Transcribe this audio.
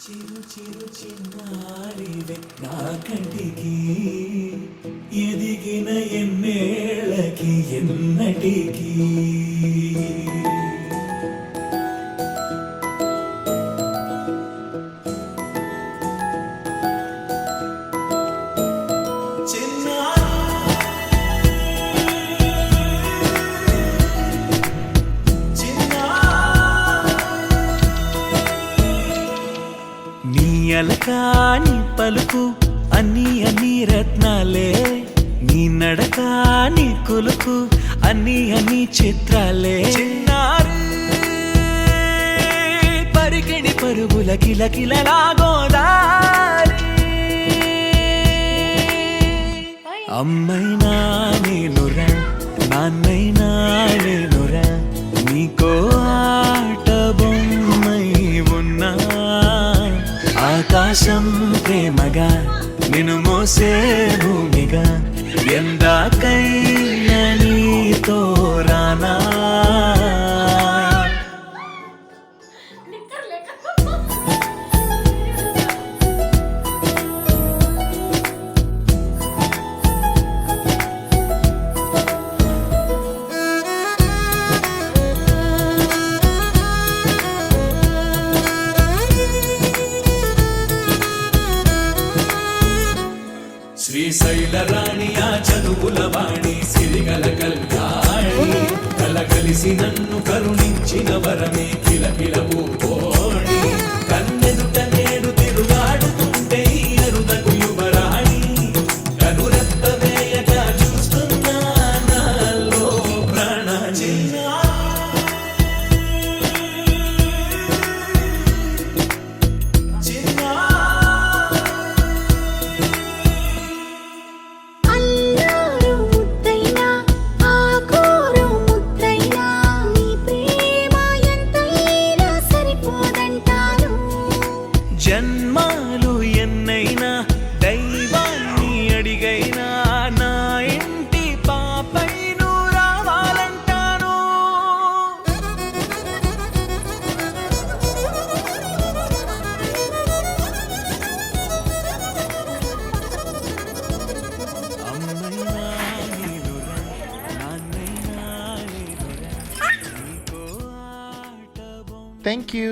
చిరు చిరు చిన్నారివే నా కంటికి ఎదిగిన ఎన్నేళ్ళకి ఎన్నటికి అలకాని పలుకు అన్ని రత్నాలే నీ నడకాని కులుకు అన్ని చిత్రాలే పరికిణి పరుగుల కిలకిలలాగోదారి అమ్మైనా నేనురా నాన్నైనా నేనురా నీకో ఆట బొమ్మై ఉన్నా ఆకాశం ప్రేమగా నిన్ను మోసే భూమిగా ఎందాకైనా నీతో రానా శ్రీశైల రాణి ఆ చదువుల వాణి సిరిగల కల్యాణి కలగలిసి నన్ను కరుణించిన వరమే కిలకిల పూకోణి కన్నెదుట నేడు తిరుగాడుతుంటే అరుదకు యువరాణి కనురెప్ప వేయగా చూస్తున్నా నాలో ప్రాణ జన్మాలు ఎన్నైనా దైవాన్ని అడిగైనా నా ఇంటి పాపై నువ్వు రావాలంటాను అమ్మైనా నీనురా నాన్నైనా నీనురా నీకో ఆట బొమ్మ. Thank you.